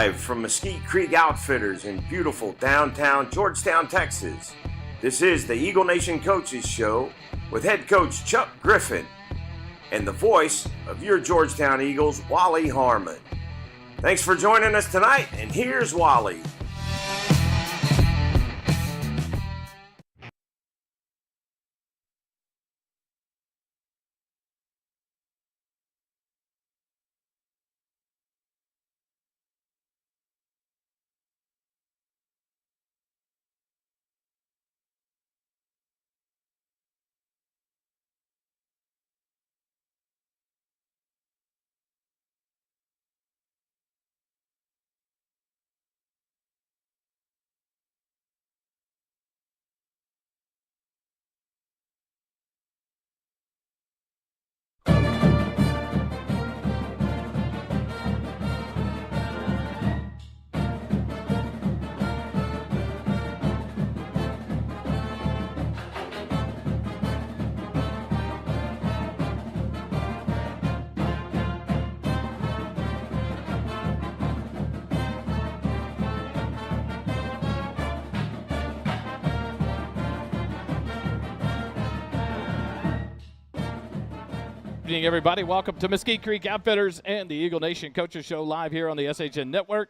Live from Mesquite Creek Outfitters in beautiful downtown Georgetown, Texas. This is the Eagle Nation Coaches Show with head coach Chuck Griffin and the voice of your Georgetown Eagles, Wally Harmon. Thanks for joining us tonight, and here's Wally. Good evening, everybody. Welcome to Mesquite Creek Outfitters and the Eagle Nation Coaches Show live here on the SHN Network.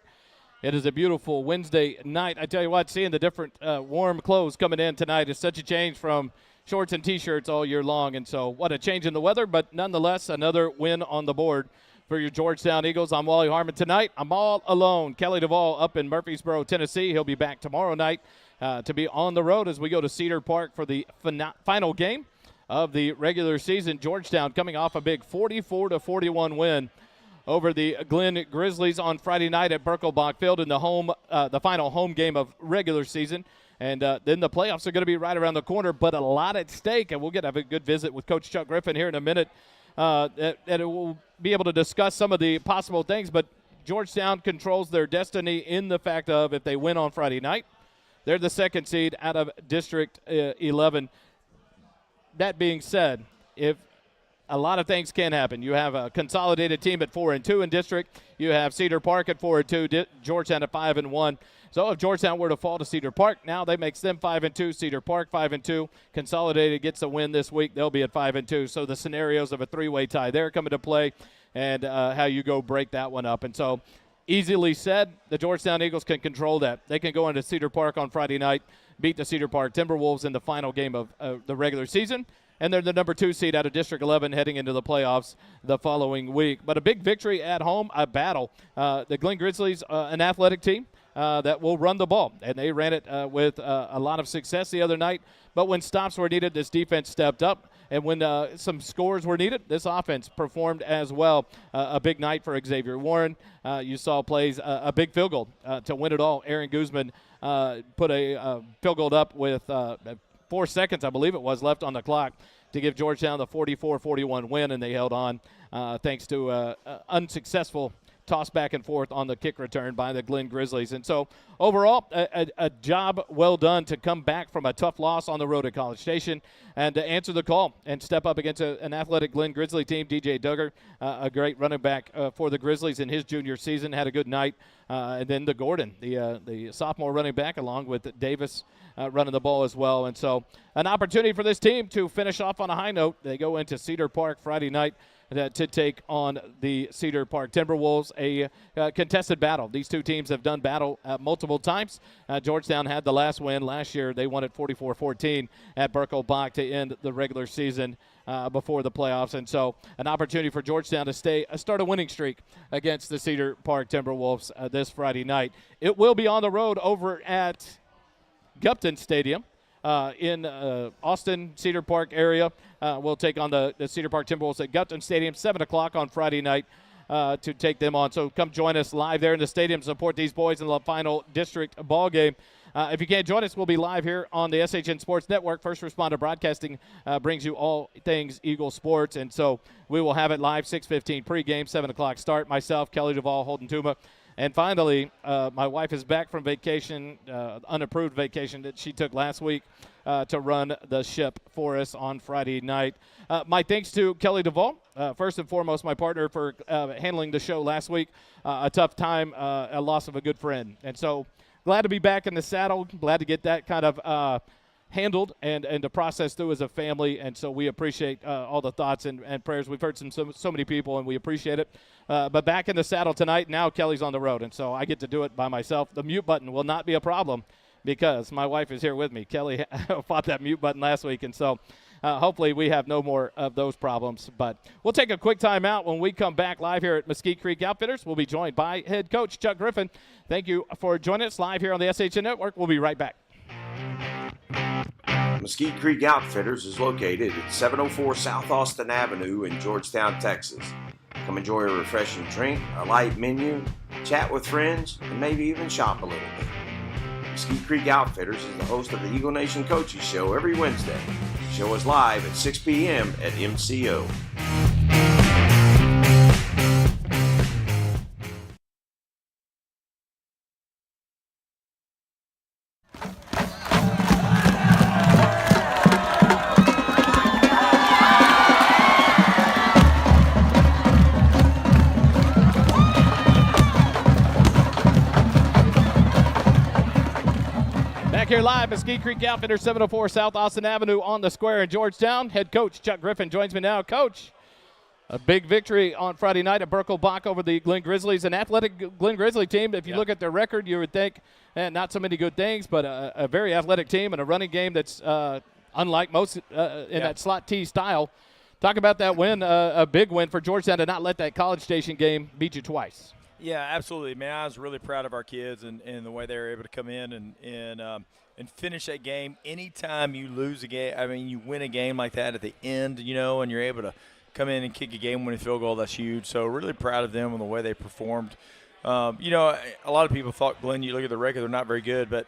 It is a beautiful Wednesday night. I tell you what, seeing the different warm clothes coming in tonight is such a change from shorts and T-shirts all year long. And so what a change in the weather, but nonetheless, another win on the board for your Georgetown Eagles. I'm Wally Harmon tonight. I'm all alone. Kelly Duvall up in Murfreesboro, Tennessee. He'll be back tomorrow night to be on the road as we go to Cedar Park for the final game of the regular season. Georgetown coming off a big 44-41 win over the Glen Grizzlies on Friday night at Birkelbach Field in the final home game of regular season. And then the playoffs are going to be right around the corner, but a lot at stake. And we'll have a good visit with Coach Chuck Griffin here in a minute. That we'll be able to discuss some of the possible things. But Georgetown controls their destiny in the fact of if they win on Friday night, they're the second seed out of District 11. That being said, if a lot of things can happen. You have a consolidated team at 4-2 in district. You have Cedar Park at 4-2, Georgetown at 5-1. So if Georgetown were to fall to Cedar Park, now that makes them 5-2. Cedar Park 5-2. Consolidated gets a win this week. They'll be at 5-2. So the scenarios of a three-way tie there come into play, and how you go break that one up. And so easily said, the Georgetown Eagles can control that. They can go into Cedar Park on Friday night, beat the Cedar Park Timberwolves in the final game of the regular season, and they're the number 2 seed out of District 11 heading into the playoffs the following week. But a big victory at home, a battle. The Glen Grizzlies, an athletic team that will run the ball, and they ran it with a lot of success the other night. But when stops were needed, this defense stepped up. And when some scores were needed, this offense performed as well. A big night for Xavier Warren. You saw plays, a big field goal to win it all. Aaron Guzman put a field goal up with 4 seconds, I believe it was, left on the clock to give Georgetown the 44-41 win, and they held on thanks to unsuccessful toss back and forth on the kick return by the Glen Grizzlies. And so overall, a job well done to come back from a tough loss on the road at College Station and to answer the call and step up against an athletic Glen Grizzly team. DJ Duggar, a great running back for the Grizzlies in his junior season, had a good night. And then the Gordon, the sophomore running back, along with Davis running the ball as well. And so an opportunity for this team to finish off on a high note. They go into Cedar Park Friday night to take on the Cedar Park Timberwolves, a contested battle. These two teams have done battle multiple times. Georgetown had the last win last year. They won it 44-14 at Birkelbach to end the regular season before the playoffs. And so an opportunity for Georgetown to start a winning streak against the Cedar Park Timberwolves this Friday night. It will be on the road over at Gupton Stadium. In Austin, Cedar Park area. We'll take on the Cedar Park Timberwolves at Gupton Stadium, 7 o'clock on Friday night to take them on. So come join us live there in the stadium, support these boys in the final district ball game. If you can't join us, we'll be live here on the SHN Sports Network. First Responder Broadcasting brings you all things Eagle sports, and so we will have it live, 6:15 pregame, 7 o'clock start. Myself, Kelly Duvall, Holden Tuma, And finally, my wife is back from vacation, unapproved vacation that she took last week to run the ship for us on Friday night. My thanks to Kelly Duvall, first and foremost, my partner, for handling the show last week. A tough time, a loss of a good friend. And so glad to be back in the saddle, glad to get that kind of handled and to process through as a family. And so we appreciate all the thoughts and prayers. We've heard so many people, and we appreciate it. But back in the saddle tonight. Now Kelly's on the road, and so I get to do it by myself. The mute button will not be a problem because my wife is here with me. Kelly fought that mute button last week, and so hopefully we have no more of those problems. But we'll take a quick time out. When we come back live here at Mesquite Creek Outfitters, we'll be joined by head coach Chuck Griffin. Thank you for joining us live here on the SHN Network. We'll be right back. Mesquite Creek Outfitters is located at 704 South Austin Avenue in Georgetown, Texas. Come enjoy a refreshing drink, a light menu, chat with friends, and maybe even shop a little bit. Mesquite Creek Outfitters is the host of the Eagle Nation Coaches Show every Wednesday. The show is live at 6 p.m. at MCO. Back here live, Mesquite Creek Outfitters, 704 South Austin Avenue on the square in Georgetown. Head coach Chuck Griffin joins me now. Coach, a big victory on Friday night at Birkelbach over the Glen Grizzlies, an athletic Glen Grizzly team. If you look at their record, you would think not so many good things, but a very athletic team and a running game that's unlike most in that slot T style. Talk about that win, a big win for Georgetown to not let that College Station game beat you twice. Yeah, absolutely, man. I was really proud of our kids and the way they were able to come in and finish that game. Anytime you lose a game, I mean, you win a game like that at the end, and you're able to come in and kick a game-winning field goal, that's huge. So really proud of them and the way they performed. A lot of people thought, Glenn, you look at the record, they're not very good, but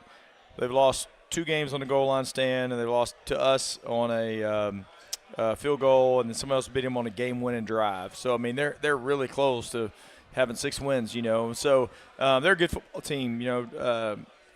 they've lost 2 games on the goal line stand, and they lost to us on a field goal, and then someone else beat them on a game-winning drive. So, I mean, they're really close to having 6 wins, So they're a good football team.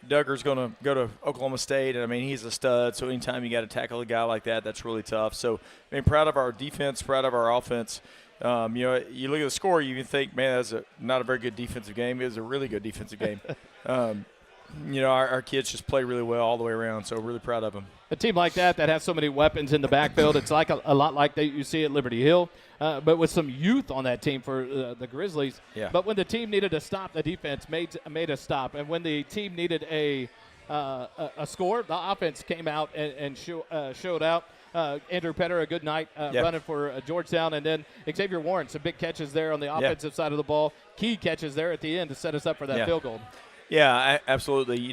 Duggar's going to go to Oklahoma State, and, I mean, he's a stud. So anytime you got to tackle a guy like that, that's really tough. So, I mean, proud of our defense, proud of our offense. You look at the score, you can think, man, that's not a very good defensive game. It was a really good defensive game. Our kids just play really well all the way around, so really proud of them. A team like that has so many weapons in the backfield, it's like a lot like that you see at Liberty Hill, but with some youth on that team for the Grizzlies. Yeah. But when the team needed to stop, the defense made a stop. And when the team needed a score, the offense came out and showed out. Andrew Petter, a good night running for Georgetown. And then Xavier Warren, some big catches there on the offensive side of the ball. Key catches there at the end to set us up for that field goal. Yeah, absolutely.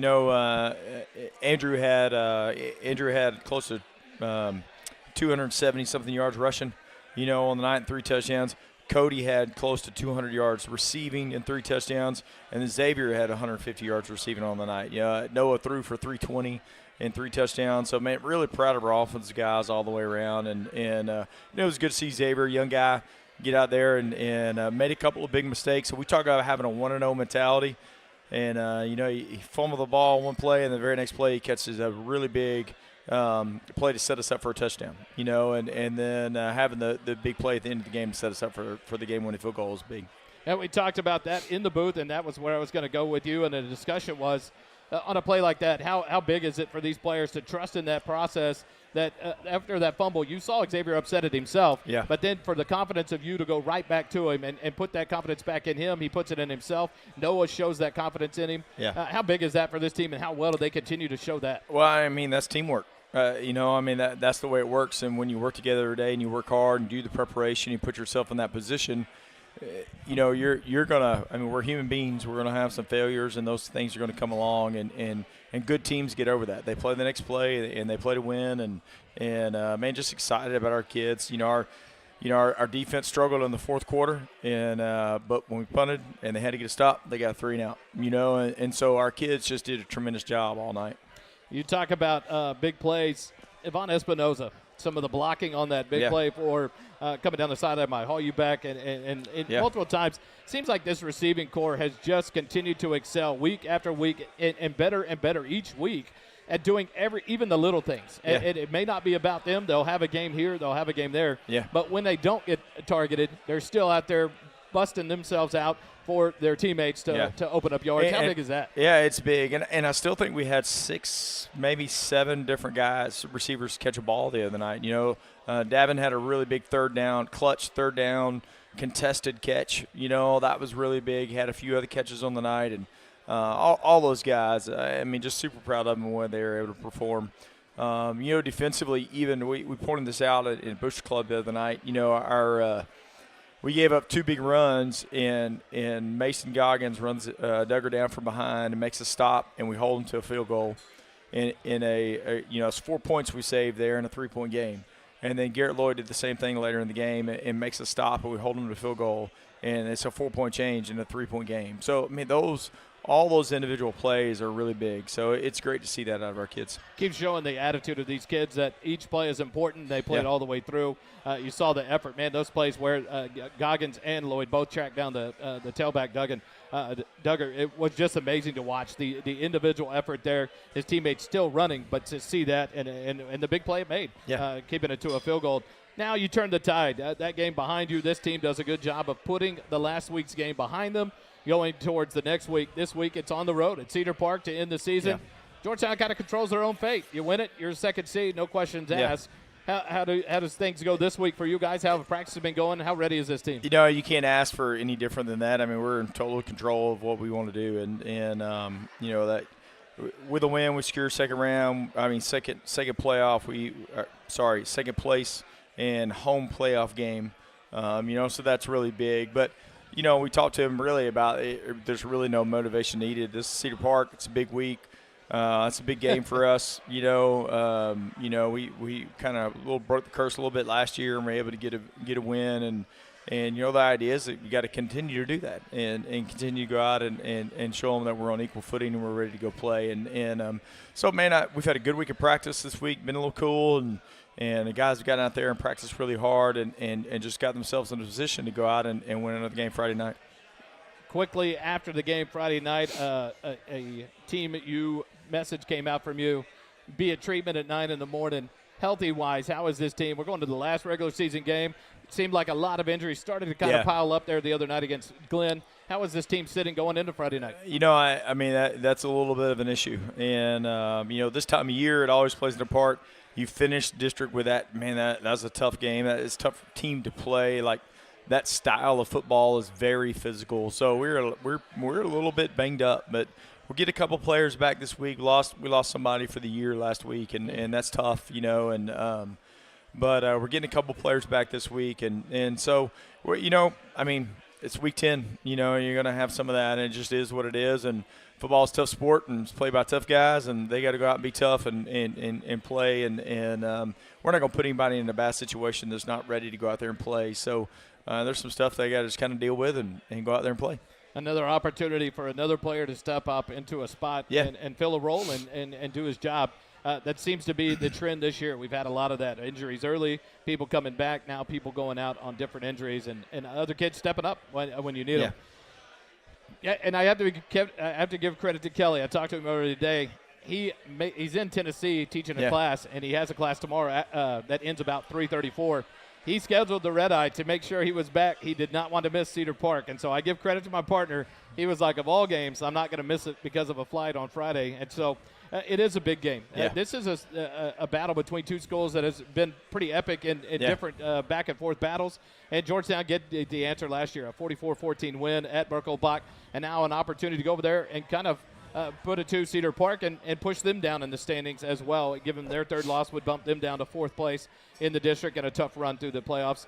Andrew had close to 270-something yards rushing, on the night and 3 touchdowns. Cody had close to 200 yards receiving and 3 touchdowns. And then Xavier had 150 yards receiving on the night. Noah threw for 320 and 3 touchdowns. So, man, really proud of our offensive guys all the way around. And it was good to see Xavier, young guy, get out there and made a couple of big mistakes. So we talk about having a 1-0 mentality. And, he fumbled the ball one play, and the very next play he catches a really big play to set us up for a touchdown, and then having the big play at the end of the game to set us up for the game-winning field goal is big. And we talked about that in the booth, and that was where I was going to go with you, and the discussion was on a play like that, how big is it for these players to trust in that process that after that fumble, you saw Xavier upset at himself, but then for the confidence of you to go right back to him and put that confidence back in him, he puts it in himself. Noah shows that confidence in him. How big is that for this team, and how well do they continue to show that? Well, I mean, that's teamwork. That's the way it works, and when you work together every day and you work hard and do the preparation, you put yourself in that position, you're gonna. I mean, we're human beings. We're gonna have some failures, and those things are gonna come along. And good teams get over that. They play the next play, and they play to win. And man, just excited about our kids. Our defense struggled in the fourth quarter, but when we punted and they had to get a stop, they got a 3 and out. And so our kids just did a tremendous job all night. You talk about big plays. Ivan Espinoza, some of the blocking on that big play for coming down the sideline might haul you back, and multiple times. Seems like this receiving core has just continued to excel week after week and better each week at doing even the little things. And it may not be about them. They'll have a game here, they'll have a game there. Yeah. But when they don't get targeted, they're still out there busting themselves out for their teammates to open up yards. How big is that? Yeah, it's big. And I still think we had 6, maybe 7 different receivers catch a ball the other night. Davin had a really big clutch third down, contested catch. That was really big. He had a few other catches on the night. And all those guys, just super proud of them when they were able to perform. Defensively, even we pointed this out in Bush Club the other night. We gave up 2 big runs, and Mason Goggins runs Duggar down from behind and makes a stop, and we hold him to a field goal. It's 4 points we saved there in a 3-point game. And then Garrett Lloyd did the same thing later in the game and makes a stop, and we hold him to a field goal, and it's a 4-point change in a 3-point game. So, all those individual plays are really big. So it's great to see that out of our kids. Keeps showing the attitude of these kids that each play is important. They play it all the way through. You saw the effort, man. Those plays where Goggins and Lloyd both tracked down the tailback Duggar. It was just amazing to watch the individual effort there. His teammates still running, but to see that and the big play it made, keeping it to a field goal. Now you turn the tide. That game behind you, this team does a good job of putting the last week's game behind them, going towards the next week. This week it's on the road at Cedar Park to end the season. Yeah. Georgetown kind of controls their own fate. You win it, you're second seed, no questions asked. How does things go this week for you guys? How have practices been going? How ready is this team? You can't ask for any different than that. We're in total control of what we want to do, and that with a win we secure second round. Second playoff. Second place and home playoff game. So that's really big, but. We talked to him really about it. There's really no motivation needed. This is Cedar Park. It's a big week. It's a big game for us. We kind of broke the curse a little bit last year and were able to get a win. And the idea is that you got to continue to do that and continue to go out and show them that we're on equal footing and we're ready to go play. We've had a good week of practice this week. Been a little cool and the guys have gotten out there and practiced really hard and just got themselves in a position to go out and win another game Friday night. Quickly after the game Friday night, a team message came out from you, be at treatment at 9 in the morning. Healthy-wise, how is this team? We're going to the last regular season game. It seemed like a lot of injuries started to kind of pile up there the other night against Glenn. How is this team sitting going into Friday night? That's a little bit of an issue. And, this time of year it always plays their part. You finish district with that, man, that was a tough game. That is a tough team to play. Like, that style of football is very physical. So we're a little bit banged up, but we'll get a couple players back this week. We lost somebody for the year last week, and that's tough, but we're getting a couple players back this week, and so it's week 10. You're going to have some of that, and it just is what it is. And football is a tough sport, and it's played by tough guys, and they got to go out and be tough and play. And we're not going to put anybody in a bad situation that's not ready to go out there and play. So there's some stuff they got to just kind of deal with and go out there and play. Another opportunity for another player to step up into a spot and fill a role and do his job. That seems to be the trend this year. We've had a lot of that. Injuries early, people coming back, now people going out on different injuries, and other kids stepping up when you need them. Yeah, and I have to give credit to Kelly. I talked to him earlier today. He's in Tennessee teaching a class, and he has a class tomorrow that ends about 3:34. He scheduled the red eye to make sure he was back. He did not want to miss Cedar Park, and so I give credit to my partner. He was like, of all games, I'm not going to miss it because of a flight on Friday, and so it is a big game. This is a battle between two schools that has been pretty epic in different back-and-forth battles. And Georgetown get the answer last year, a 44-14 win at Birkelbach, and now an opportunity to go over there and kind of put it to Cedar Park and push them down in the standings as well. Given their third loss would bump them down to fourth place in the district and a tough run through the playoffs.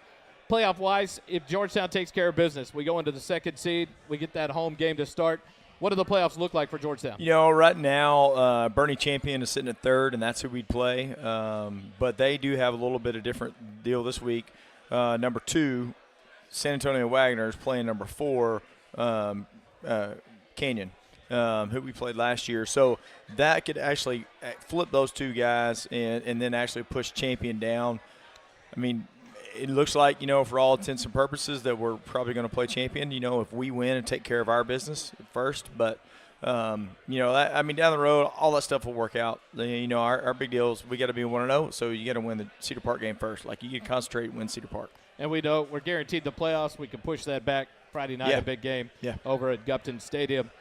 Playoff-wise, if Georgetown takes care of business, we go into the second seed, we get that home game to start. What do the playoffs look like for Georgetown? Right now, Bernie Champion is sitting at third, and that's who we'd play. But they do have a little bit of different deal this week. Number 2, San Antonio Wagner is playing number 4, Canyon. who we played last year. So that could actually flip those two guys and then actually push Champion down. I mean, it looks like, for all intents and purposes that we're probably going to play Champion, if we win and take care of our business first. But, down the road, all that stuff will work out. Our big deal is we got to be 1-0, so you got to win the Cedar Park game first. Like, you can concentrate and win Cedar Park. And we know we're guaranteed the playoffs. We can push that back Friday night, a big game over at Gupton Stadium.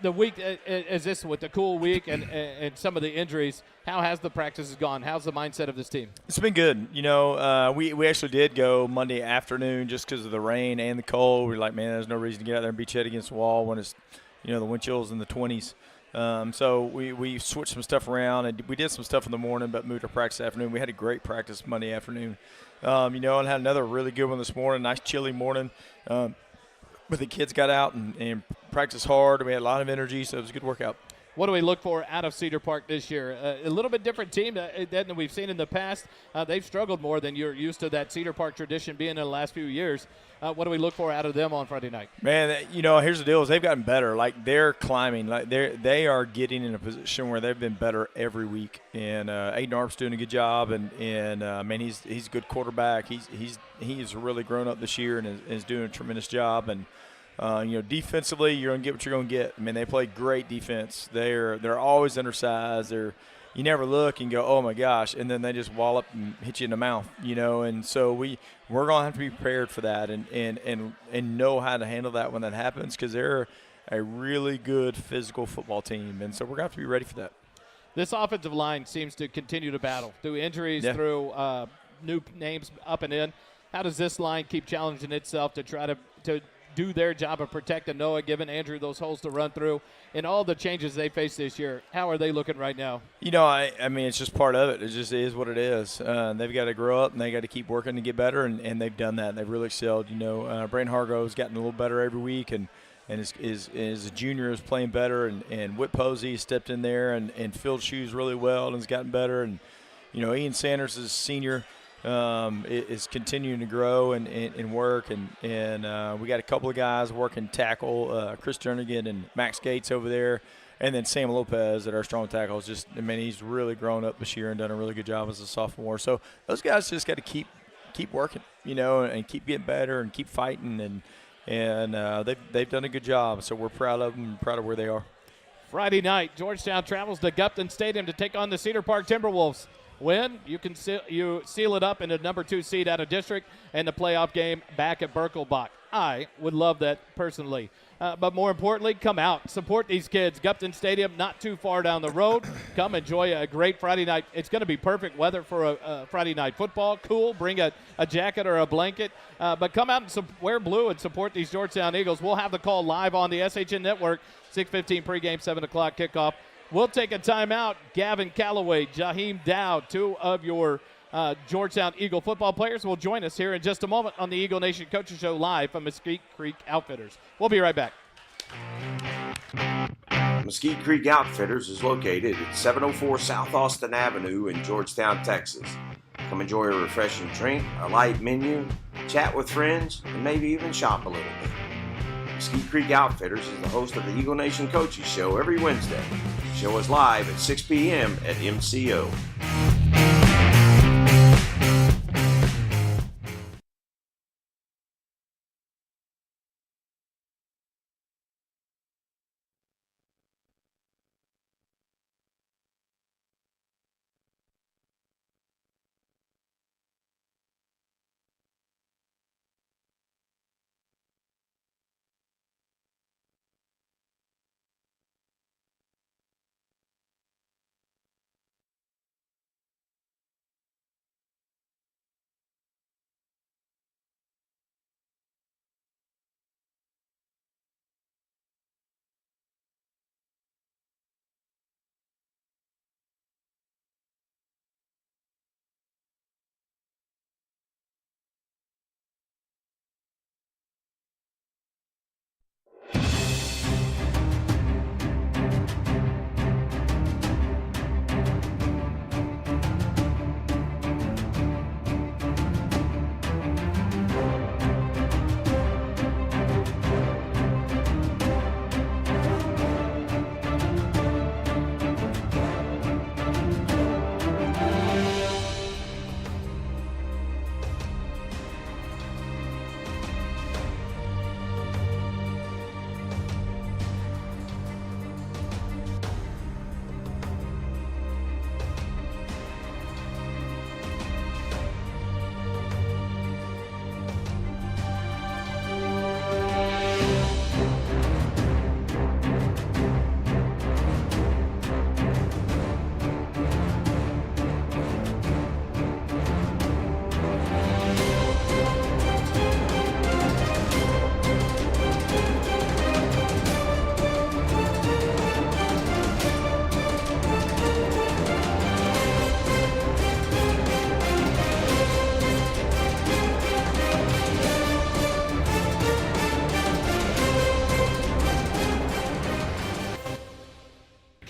The week is this with the cool week and some of the injuries. How has the practices gone? How's the mindset of this team? It's been good. We actually did go Monday afternoon just because of the rain and the cold. We were like, man, there's no reason to get out there and beat your head against the wall when it's, the wind chill's in the 20s. So we switched some stuff around, and we did some stuff in the morning but moved our practice afternoon. We had a great practice Monday afternoon, and had another really good one this morning, nice chilly morning. But the kids got out and practiced hard. We had a lot of energy, so it was a good workout. What do we look for out of Cedar Park this year? A little bit different team than we've seen in the past. They've struggled more than you're used to that Cedar Park tradition being in the last few years. What do we look for out of them on Friday night? Man, here's the deal: is they've gotten better. Like, they're climbing. Like, they are getting in a position where they've been better every week. And Aiden Arp's doing a good job. And man, he's a good quarterback. He's really grown up this year and is doing a tremendous job. And defensively, you're going to get what you're going to get. I mean, they play great defense. They're always undersized. You never look and go, oh, my gosh, and then they just wallop and hit you in the mouth, And so we're going to have to be prepared for that and know how to handle that when that happens, because they're a really good physical football team. And so we're going to have to be ready for that. This offensive line seems to continue to battle through injuries, through new names up and in. How does this line keep challenging itself to try to do their job of protecting Noah, giving Andrew those holes to run through, and all the changes they face this year? How are they looking right now? I mean, it's just part of it. It just is what it is. They've got to grow up, and they got to keep working to get better, and they've done that. They've really excelled. Brandon Hargrove's gotten a little better every week, and is a junior is playing better, and Whit Posey stepped in there and filled shoes really well and has gotten better. And, Ian Sanders is senior. Is continuing to grow and work, and we got a couple of guys working tackle, Chris Jernigan and Max Gates over there, and then Sam Lopez at our strong tackles. He's really grown up this year and done a really good job as a sophomore. So those guys just got to keep working, and keep getting better and keep fighting, and they've done a good job. So we're proud of them and proud of where they are. Friday night, Georgetown travels to Gupton Stadium to take on the Cedar Park Timberwolves. Win, you seal it up in the number 2 seed out of district and the playoff game back at Birkelbach. I would love that personally. But more importantly, come out, support these kids. Gupton Stadium, not too far down the road. Come enjoy a great Friday night. It's going to be perfect weather for a Friday night football. Cool, bring a jacket or a blanket. But come out and wear blue and support these Georgetown Eagles. We'll have the call live on the SHN Network, 6:15 pregame, 7 o'clock kickoff. We'll take a timeout. Gavin Calloway, Jaheim Dowd, 2 of your Georgetown Eagle football players will join us here in just a moment on the Eagle Nation Coaches Show live from Mesquite Creek Outfitters. We'll be right back. Mesquite Creek Outfitters is located at 704 South Austin Avenue in Georgetown, Texas. Come enjoy a refreshing drink, a light menu, chat with friends, and maybe even shop a little bit. Mesquite Creek Outfitters is the host of the Eagle Nation Coaches Show every Wednesday. Show is live at 6 p.m. at MCO.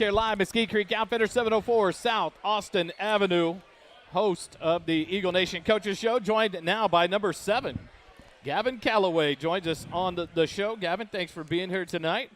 here live, Mesquite Creek Outfitters, 704 South Austin Avenue. Host of the Eagle Nation Coaches Show, joined now by number 7. Gavin Calloway joins us on the show. Gavin, thanks for being here tonight.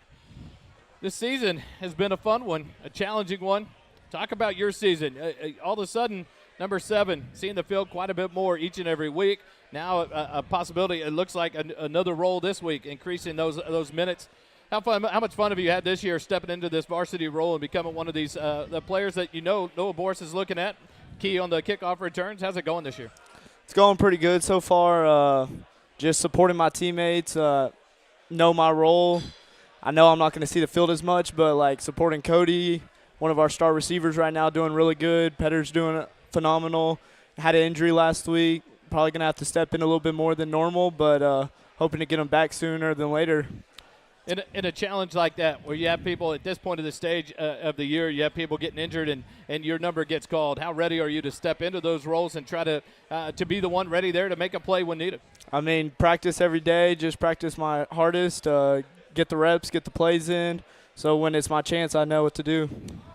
This season has been a fun one, a challenging one. Talk about your season. All of a sudden, number 7, seeing the field quite a bit more each and every week. Now a possibility, it looks like another role this week, increasing those minutes. How much fun have you had this year stepping into this varsity role and becoming one of these the players that Noah Boris is looking at, key on the kickoff returns? How's it going this year? It's going pretty good so far. Just supporting my teammates, know my role. I know I'm not going to see the field as much, but, like, supporting Cody, one of our star receivers right now, doing really good. Petter's doing phenomenal. Had an injury last week. Probably going to have to step in a little bit more than normal, but hoping to get him back sooner than later. In a challenge like that, where you have people at this point of the stage of the year, you have people getting injured and your number gets called, how ready are you to step into those roles and try to be the one ready there to make a play when needed? I mean, practice every day, just practice my hardest, get the reps, get the plays in. So when it's my chance, I know what to do.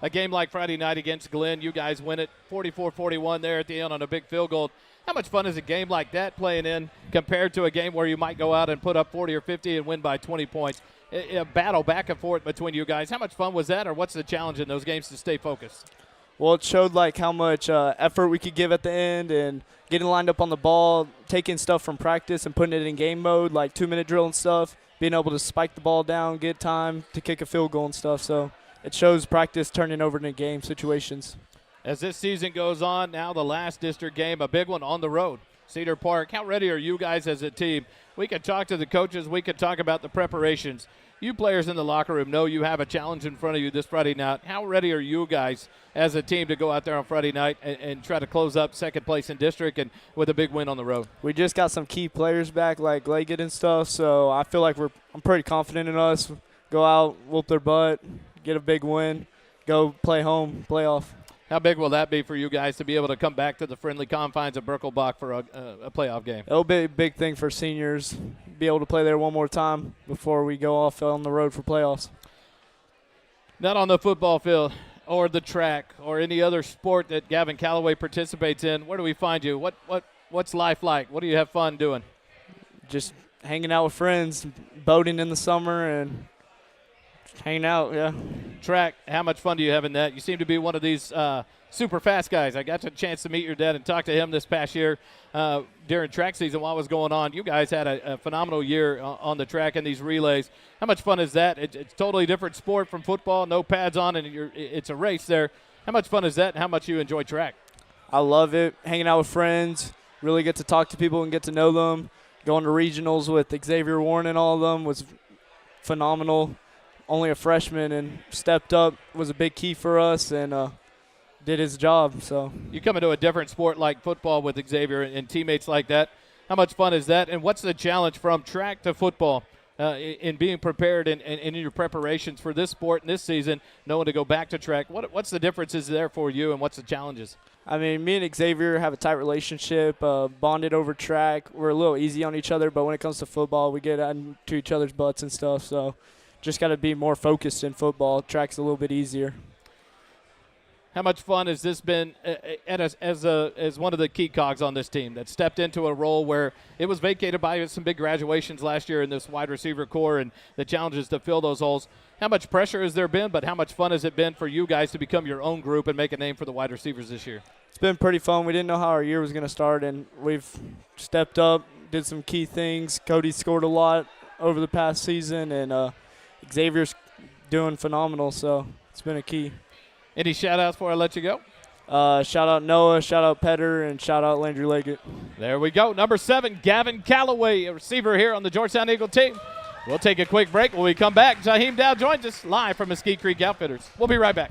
A game like Friday night against Glenn, you guys win it 44-41 there at the end on a big field goal. How much fun is a game like that playing in compared to a game where you might go out and put up 40 or 50 and win by 20 points? A battle back and forth between you guys. How much fun was that, or what's the challenge in those games to stay focused? Well, it showed, like, how much effort we could give at the end and getting lined up on the ball, taking stuff from practice and putting it in game mode, like 2-minute drill and stuff, being able to spike the ball down, get time to kick a field goal and stuff. So it shows practice turning over into game situations. As this season goes on, now the last district game, a big one on the road. Cedar Park, how ready are you guys as a team? We could talk to the coaches. We could talk about the preparations. You players in the locker room know you have a challenge in front of you this Friday night. How ready are you guys as a team to go out there on Friday night and try to close up second place in district and with a big win on the road? We just got some key players back, like Leggett and stuff, so I feel like I'm pretty confident in us. Go out, whoop their butt, get a big win, go play home, playoff. How big will that be for you guys to be able to come back to the friendly confines of Birkelbach for a playoff game? It'll be a big thing for seniors, be able to play there one more time before we go off on the road for playoffs. Not on the football field or the track or any other sport that Gavin Calloway participates in. Where do we find you? What's life like? What do you have fun doing? Just hanging out with friends, boating in the summer, and hanging out, yeah. Track, how much fun do you have in that? You seem to be one of these super fast guys. I got a chance to meet your dad and talk to him this past year during track season while it was going on. You guys had a phenomenal year on the track and these relays. How much fun is that? It's a totally different sport from football, no pads on, and it's a race there. How much fun is that, and how much you enjoy track? I love it, hanging out with friends, really get to talk to people and get to know them. Going to regionals with Xavier Warren and all of them was phenomenal. Only a freshman and stepped up, was a big key for us, and did his job. So you come into a different sport like football with Xavier and teammates like that. How much fun is that, and what's the challenge from track to football in being prepared and in your preparations for this sport and this season, knowing to go back to track? What's the differences there for you, and what's the challenges? I mean, me and Xavier have a tight relationship, bonded over track. We're a little easy on each other, but when it comes to football, we get into each other's butts and stuff. So just got to be more focused in football. Track's a little bit easier. How much fun has this been as one of the key cogs on this team that stepped into a role where it was vacated by some big graduations last year in this wide receiver core and the challenges to fill those holes? How much pressure has there been, but how much fun has it been for you guys to become your own group and make a name for the wide receivers this year? It's been pretty fun. We didn't know how our year was going to start, and we've stepped up, did some key things. Cody scored a lot over the past season, and Xavier's doing phenomenal, so it's been a key. Any shout-outs before I let you go? Shout out Noah, shout out Petter, and shout out Landry Leggett. There we go. Number 7, Gavin Calloway, a receiver here on the Georgetown Eagle team. We'll take a quick break. When we come back, Jaheim Dow joins us live from Mesquite Creek Outfitters. We'll be right back.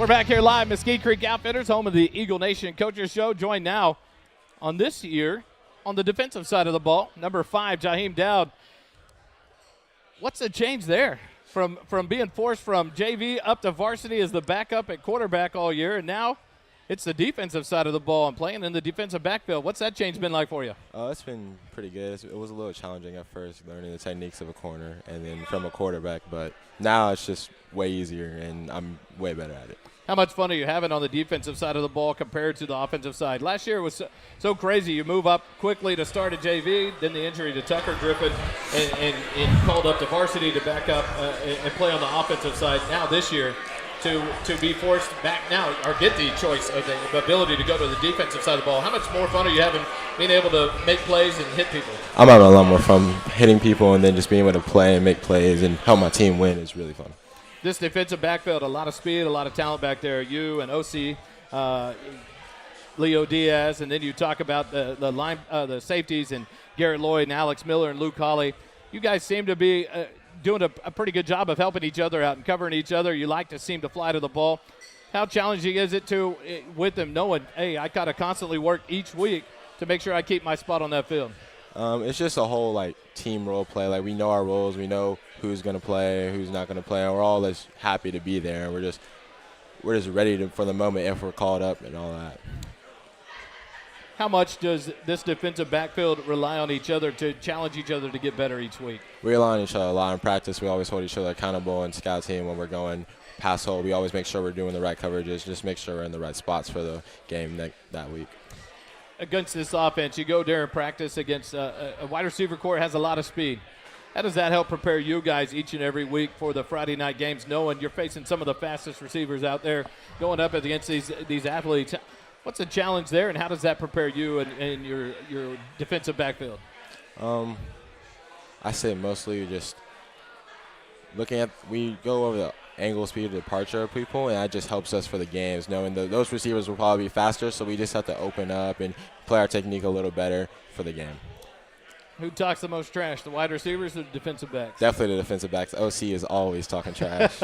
We're back here live, Mesquite Creek Outfitters, home of the Eagle Nation Coaches Show. Joined now on this year on the defensive side of the ball, number 5, Jaheim Dowd. What's the change there from being forced from JV up to varsity as the backup at quarterback all year, and now it's the defensive side of the ball and playing in the defensive backfield? What's that change been like for you? It's been pretty good. It was a little challenging at first, learning the techniques of a corner and then from a quarterback, but now it's just way easier, and I'm way better at it. How much fun are you having on the defensive side of the ball compared to the offensive side? Last year was so crazy. You move up quickly to start at JV, then the injury to Tucker Griffin, and called up to varsity to back up and play on the offensive side. Now this year, to be forced back now or get the choice of the ability to go to the defensive side of the ball. How much more fun are you having being able to make plays and hit people? I'm having a lot more fun hitting people and then just being able to play and make plays and help my team win is really fun. This defensive backfield, a lot of speed, a lot of talent back there. You and OC, Leo Diaz, and then you talk about the safeties and Garrett Lloyd and Alex Miller and Luke Hawley. You guys seem to be doing a pretty good job of helping each other out and covering each other. You like to seem to fly to the ball. How challenging is it with them knowing, hey, I got to constantly work each week to make sure I keep my spot on that field? It's just a whole team role play. We know our roles, we know who's gonna play, who's not gonna play, and we're all just happy to be there. And we're just ready for the moment if we're called up and all that. How much does this defensive backfield rely on each other to challenge each other to get better each week? We rely on each other a lot in practice. We always hold each other accountable in scout team when we're going pass hold. We always make sure we're doing the right coverages, just make sure we're in the right spots for the game that week. Against this offense, you go during practice against a wide receiver corps has a lot of speed. How does that help prepare you guys each and every week for the Friday night games, knowing you're facing some of the fastest receivers out there going up against these athletes? What's the challenge there, and how does that prepare you and your defensive backfield? I say mostly just looking at – we go over the angle, speed, of departure of people, and that just helps us for the games, knowing that those receivers will probably be faster, so we just have to open up and play our technique a little better for the game. Who talks the most trash, the wide receivers or the defensive backs? Definitely the defensive backs. OC is always talking trash.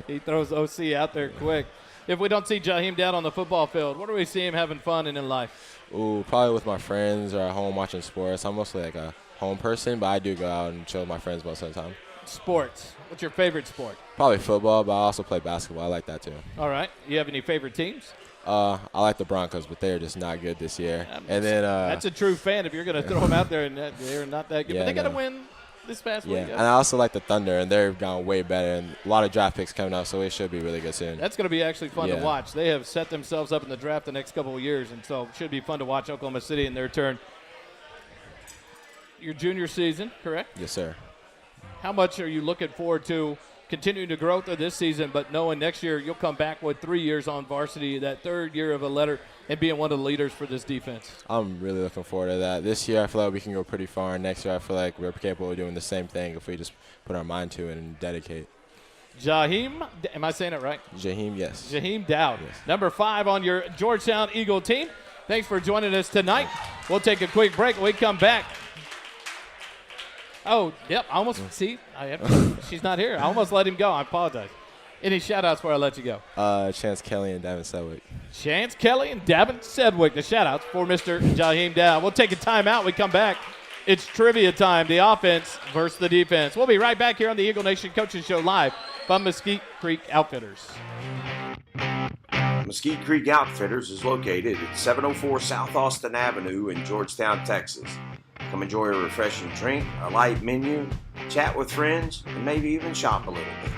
He throws OC out there quick. If we don't see Jaheim down on the football field, what do we see him having fun and in life? Ooh, probably with my friends or at home watching sports. I'm mostly a home person, but I do go out and chill with my friends most of the time. Sports. What's your favorite sport? Probably football, but I also play basketball. I like that too. All right. You have any favorite teams? I like the Broncos, but they're just not good this year. And then that's a true fan if you're going to throw them out there and they're not that good. Yeah, but they got to win this past week. And I also like the Thunder, and they've gone way better. And a lot of draft picks coming up, so it should be really good soon. That's going to be actually fun to watch. They have set themselves up in the draft the next couple of years, and so it should be fun to watch Oklahoma City in their turn. Your junior season, correct? Yes, sir. How much are you looking forward to continuing to grow through this season, but knowing next year you'll come back with 3 years on varsity, that third year of a letter, and being one of the leaders for this defense? I'm really looking forward to that. This year I feel like we can go pretty far, and next year I feel like we're capable of doing the same thing if we just put our mind to it and dedicate. Jaheim, am I saying it right? Jaheim, yes. Jaheim Dowd, yes. Number 5 on your Georgetown Eagle team. Thanks for joining us tonight. We'll take a quick break. When we come back. Oh, yep, I almost, see, she's not here. I almost let him go. I apologize. Any shout-outs before I let you go? Chance Kelly and Davin Sedgwick. Chance Kelly and Davin Sedgwick, the shout-outs for Mr. Jaheim Dowd. We'll take a timeout. We come back. It's trivia time, the offense versus the defense. We'll be right back here on the Eagle Nation Coaches Show live from Mesquite Creek Outfitters. Mesquite Creek Outfitters is located at 704 South Austin Avenue in Georgetown, Texas. Come enjoy a refreshing drink, a light menu, chat with friends, and maybe even shop a little bit.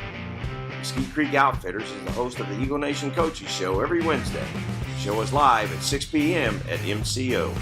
Mesquite Creek Outfitters is the host of the Eagle Nation Coaches Show every Wednesday. The show is live at 6 p.m. at MCO.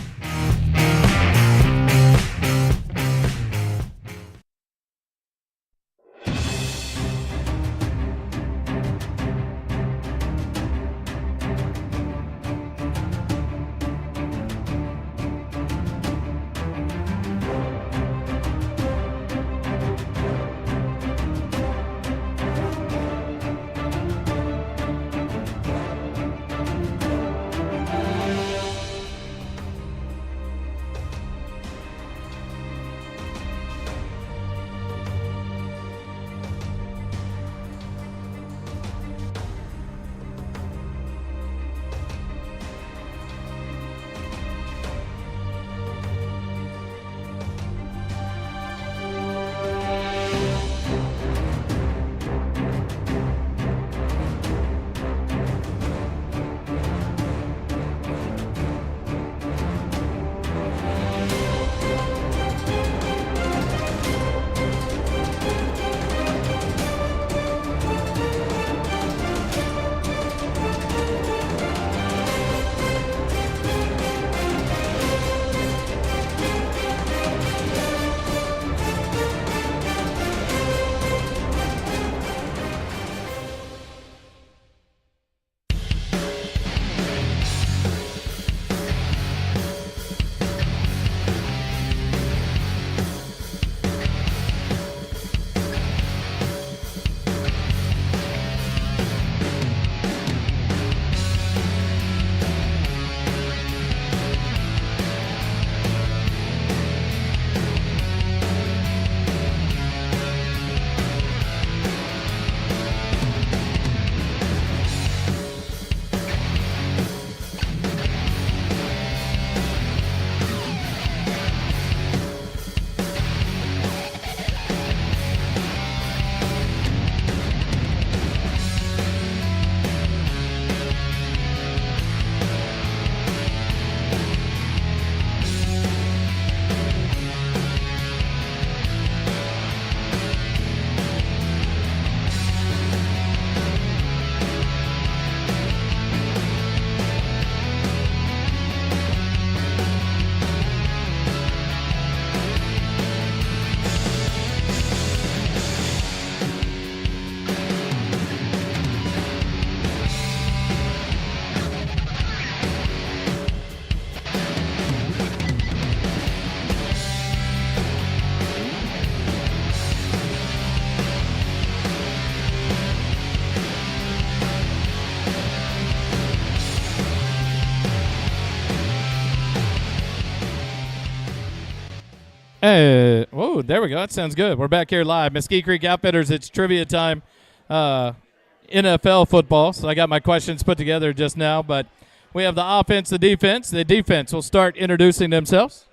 Hey, whoa, there we go. That sounds good. We're back here live. Mesquite Creek Outfitters, it's trivia time. NFL football. So I got my questions put together just now, but we have the offense, the defense. The defense will start introducing themselves.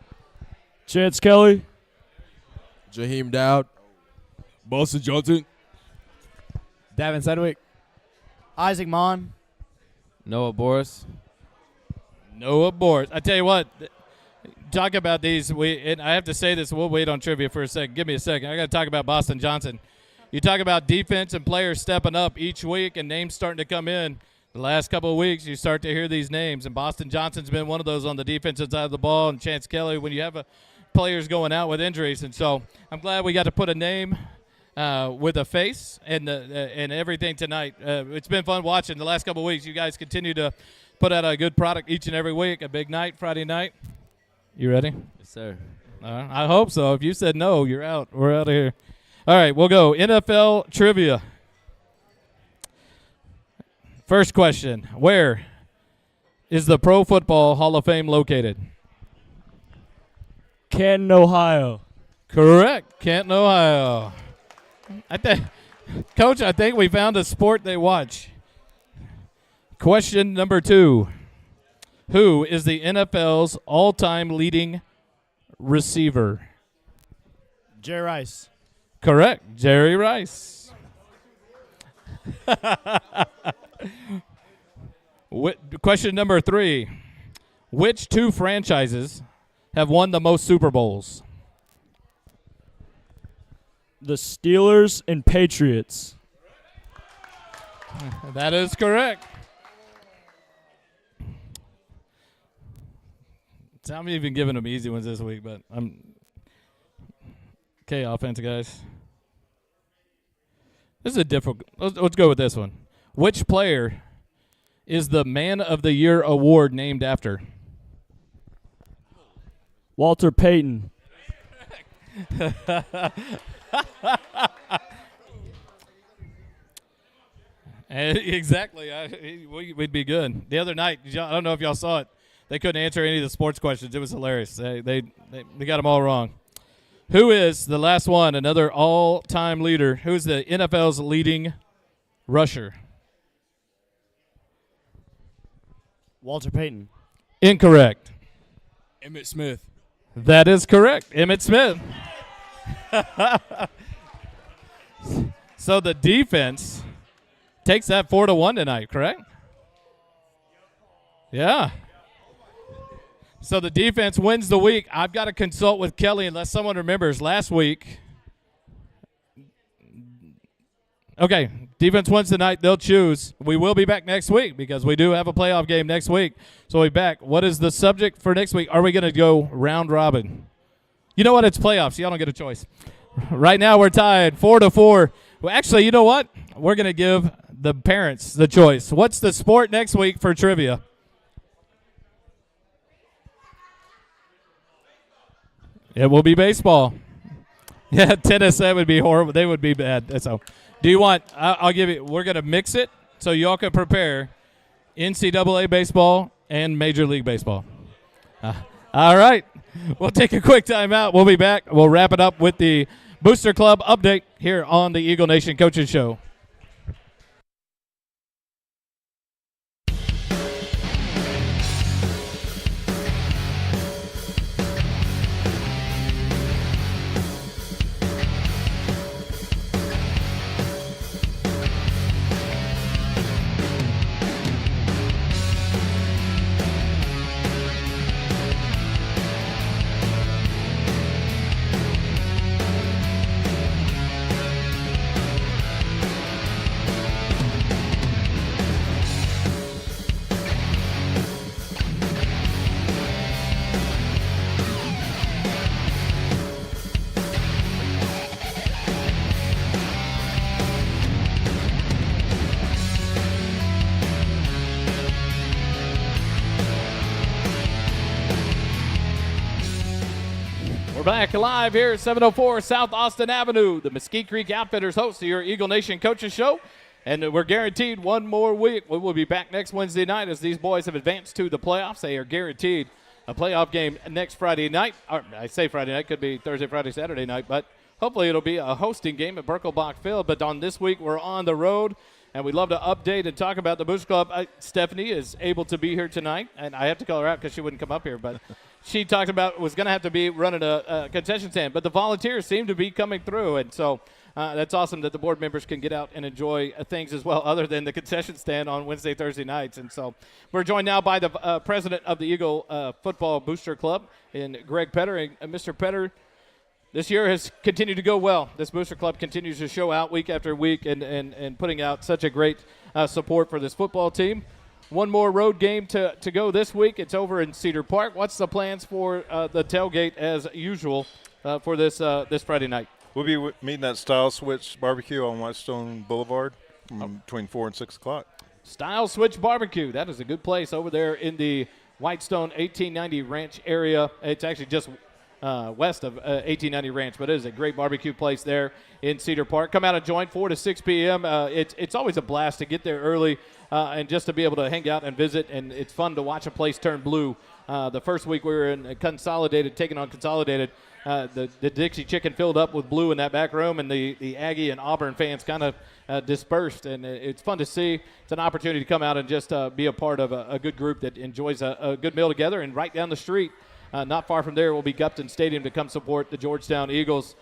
Chance Kelly. Jaheim Dowd. Boston Johnson. Davin Sedgwick. Isaac Mon. Noah Boris. Noah Boris. I tell you what, talk about these. And I have to say this. We'll wait on trivia for a second. Give me a second. I got to talk about Boston Johnson. You talk about defense and players stepping up each week and names starting to come in. The last couple of weeks, you start to hear these names, and Boston Johnson's been one of those on the defensive side of the ball, and Chance Kelly when you have players going out with injuries. And so I'm glad we got to put a name with a face and everything tonight. It's been fun watching the last couple of weeks. You guys continue to put out a good product each and every week, a big night, Friday night. You ready? Yes, sir. I hope so. If you said no, you're out. We're out of here. All right, we'll go NFL trivia. First question, where is the Pro Football Hall of Fame located? Canton, Ohio. Correct, Canton, Ohio. Coach, I think we found a sport they watch. Question number 2. Who is the NFL's all-time leading receiver? Jerry Rice. Correct, Jerry Rice. Question number 3. Which 2 franchises have won the most Super Bowls? The Steelers and Patriots. That is correct. I'm even giving them easy ones this week, but I'm okay. Offensive guys, this is a difficult. Let's go with this one. Which player is the Man of the Year award named after? Walter Payton. Exactly. We'd be good. The other night, I don't know if y'all saw it. They couldn't answer any of the sports questions. It was hilarious. They got them all wrong. Who is the last one? Another all-time leader. Who's the NFL's leading rusher? Walter Payton. Incorrect. Emmitt Smith. That is correct. Emmitt Smith. So the defense takes that 4-1 tonight, correct? Yeah. So the defense wins the week. I've got to consult with Kelly unless someone remembers last week. Okay, defense wins tonight. They'll choose. We will be back next week because we do have a playoff game next week. So we'll be back. What is the subject for next week? Are we going to go round robin? You know what? It's playoffs. Y'all don't get a choice. Right now we're tied 4-4. Well, actually, you know what? We're going to give the parents the choice. What's the sport next week for trivia? It will be baseball. Yeah, tennis, that would be horrible. They would be bad. So, do you want, I'll give you, we're going to mix it so y'all can prepare NCAA baseball and Major League Baseball. All right. We'll take a quick time out. We'll be back. We'll wrap it up with the Booster Club update here on the Eagle Nation Coaches Show. We're back live here at 704 South Austin Avenue. The Mesquite Creek Outfitters host your Eagle Nation Coaches Show. And we're guaranteed one more week. We will be back next Wednesday night as these boys have advanced to the playoffs. They are guaranteed a playoff game next Friday night. Or I say Friday night, could be Thursday, Friday, Saturday night, but hopefully it'll be a hosting game at Birkelbach Field. But on this week, we're on the road, and we'd love to update and talk about the Booster Club. Stephanie is able to be here tonight, and I have to call her out because she wouldn't come up here, but she talked about was going to have to be running a concession stand. But the volunteers seem to be coming through, and so that's awesome that the board members can get out and enjoy things as well other than the concession stand on Wednesday, Thursday nights. And so we're joined now by the president of the Eagle Football Booster Club, and Greg Petter. And Mr. Petter, this year has continued to go well. This Booster Club continues to show out week after week and putting out such a great support for this football team. One more road game to go this week. It's over in Cedar Park. What's the plans for the tailgate as usual for this Friday night? We'll be meeting at Style Switch Barbecue on Whitestone Boulevard between 4 and 6 o'clock. Style Switch Barbecue. That is a good place over there in the Whitestone 1890 Ranch area. It's actually just west of 1890 Ranch, but it is a great barbecue place there in Cedar Park. Come out and join 4 to 6 p.m. It's always a blast to get there early and just to be able to hang out and visit, and it's fun to watch a place turn blue. The first week we were in Consolidated, taking on Consolidated. The Dixie Chicken filled up with blue in that back room, and the Aggie and Auburn fans kind of dispersed, and it's fun to see. It's an opportunity to come out and just be a part of a good group that enjoys a good meal together. And right down the street, not far from there, will be Gupton Stadium to come support the Georgetown Eagles.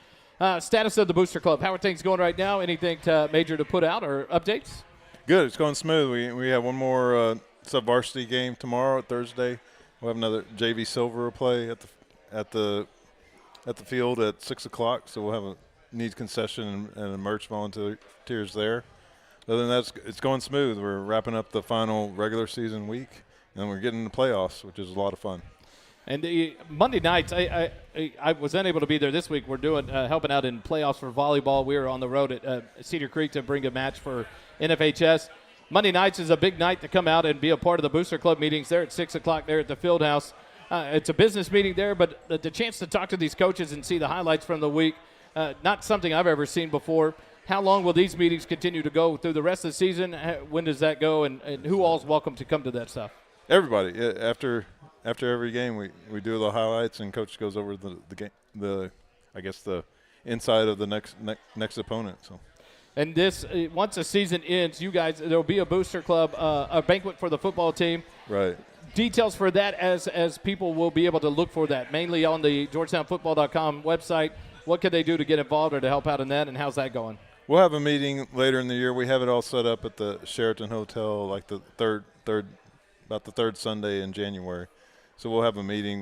Status of the Booster Club. How are things going right now? Anything major to put out or updates? Good. It's going smooth. We have one more sub-varsity game tomorrow, Thursday. We'll have another JV Silver play at the field at 6 o'clock, so we'll have a needs concession and a merch volunteers there. Other than that, it's going smooth. We're wrapping up the final regular season week, and we're getting the playoffs, which is a lot of fun. And the Monday nights, I was unable to be there this week. We're doing helping out in playoffs for volleyball. We were on the road at Cedar Creek to bring a match for NFHS. Monday nights is a big night to come out and be a part of the Booster Club meetings there at 6 o'clock there at the field house. It's a business meeting there, but the chance to talk to these coaches and see the highlights from the week, not something I've ever seen before. How long will these meetings continue to go through the rest of the season? When does that go, and who all's welcome to come to that stuff? Everybody. After every game, we do the highlights, and coach goes over the game, the inside of the next opponent. So. And this, once the season ends, you guys, there will be a Booster Club, a banquet for the football team. Right. Details for that as people will be able to look for that, mainly on the GeorgetownFootball.com website. What can they do to get involved or to help out in that, and how's that going? We'll have a meeting later in the year. We have it all set up at the Sheraton Hotel, like the about the third Sunday in January. So we'll have a meeting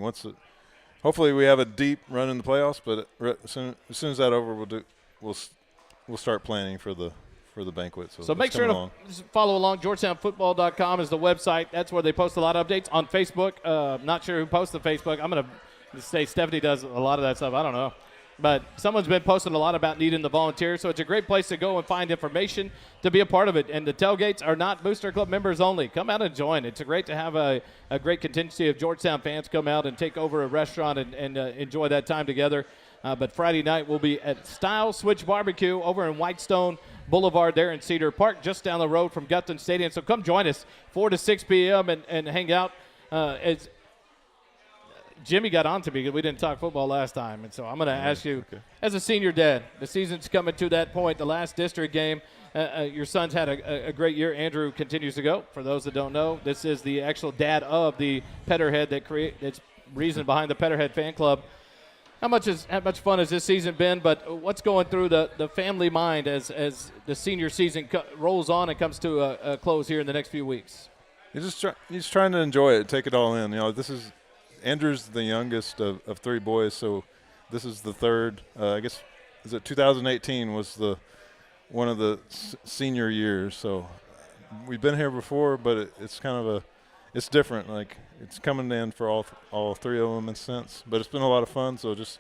hopefully we have a deep run in the playoffs, but as soon as that's over, we'll start planning for the banquet. So make sure to follow along. GeorgetownFootball.com is the website. That's where they post a lot of updates. On Facebook, not sure who posts the Facebook. I'm going to say Stephanie does a lot of that stuff. I don't know. But someone's been posting a lot about needing the volunteers, so it's a great place to go and find information to be a part of it. And the tailgates are not Booster Club members only. Come out and join. It's great to have a great contingency of Georgetown fans come out and take over a restaurant and enjoy that time together. But Friday night we'll be at Style Switch Barbecue over in Whitestone Boulevard there in Cedar Park, just down the road from Gupton Stadium. So come join us 4 to 6 p.m. and hang out. As Jimmy got on to me because we didn't talk football last time. And so I'm going to ask you, as a senior dad, the season's coming to that point, the last district game. Your son's had a great year. Andrew continues to go. For those that don't know, this is the actual dad of the Petterhead that's reason behind the Petterhead fan club. How much fun has this season been? But what's going through the family mind as the senior season rolls on and comes to a close here in the next few weeks? He's trying to enjoy it, take it all in. Andrew's the youngest of three boys, so this is the third. I guess 2018 was one of the senior years. So we've been here before, but it's kind of it's different. Like it's coming in for all three of them in a sense. But it's been a lot of fun. So just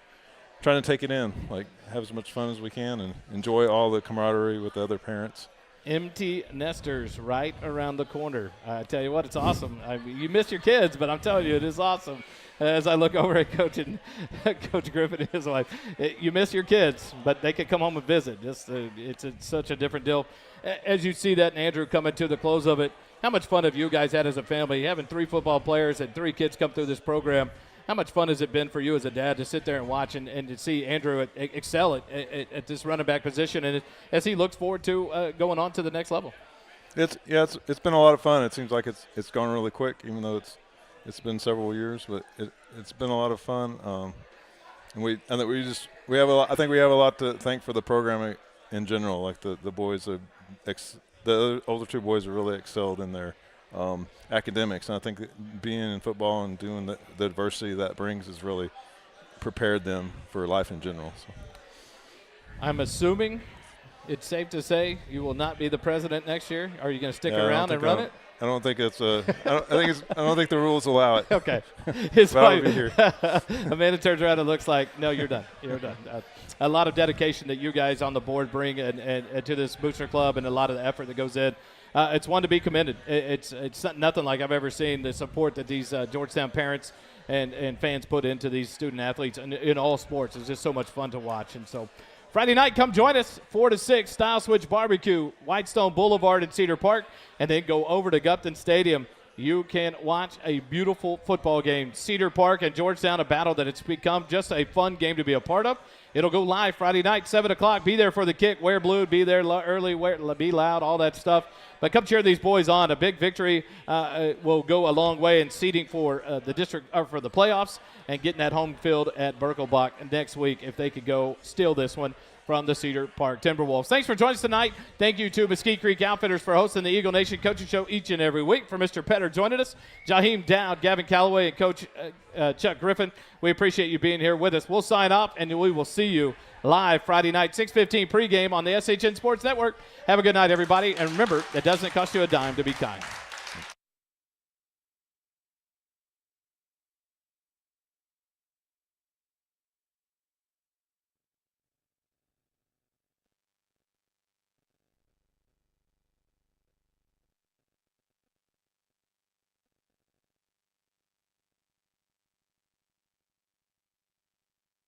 trying to take it in, like have as much fun as we can, and enjoy all the camaraderie with the other parents. Empty nesters right around the corner. I tell you what, it's awesome. You miss your kids, but I'm telling you, it is awesome. As I look over at Coach Griffin and his wife, you miss your kids, but they can come home and visit. It's such a different deal. As you see that, and Andrew coming to the close of it, How much fun have you guys had as a family, having 3 football players and 3 kids come through this program? How much fun has it been for you as a dad to sit there and watch and to see Andrew excel at this running back position, and as he looks forward to going on to the next level? It's been a lot of fun. It seems like it's gone really quick, even though it's been several years, but it's been a lot of fun. And I think we have a lot to thank for the program in general. Like the boys the older 2 boys have really excelled in their academics, and I think that being in football and doing the adversity that brings has really prepared them for life in general. So. I'm assuming it's safe to say you will not be the president next year. Are you going to stick around and run it? I don't think it's I don't think the rules allow it. Okay. His But I'll wife, be here. Amanda turns around and looks like, no, you're done. You're done. A lot of dedication that you guys on the board bring and to this booster club, and a lot of the effort that goes in. It's one to be commended. It's nothing like I've ever seen, the support that these Georgetown parents and fans put into these student athletes in all sports. It's just so much fun to watch. And so Friday night, come join us, 4 to 6, Style Switch Barbecue, Whitestone Boulevard in Cedar Park, and then go over to Gupton Stadium. You can watch a beautiful football game. Cedar Park and Georgetown, a battle that it's become just a fun game to be a part of. It'll go live Friday night, 7 o'clock. Be there for the kick. Wear blue. Be there early. Be loud, all that stuff. But come cheer these boys on. A big victory will go a long way in seeding for the district or for the playoffs and getting that home field at Birkelbach next week if they could go steal this one from the Cedar Park Timberwolves. Thanks for joining us tonight. Thank you to Mesquite Creek Outfitters for hosting the Eagle Nation Coaching Show each and every week. For Mr. Petter joining us, Jaheim Dowd, Gavin Calloway, and Coach Chuck Griffin, we appreciate you being here with us. We'll sign off, and we will see you live Friday night, 6:15 pregame on the SHN Sports Network. Have a good night, everybody. And remember, it doesn't cost you a dime to be kind.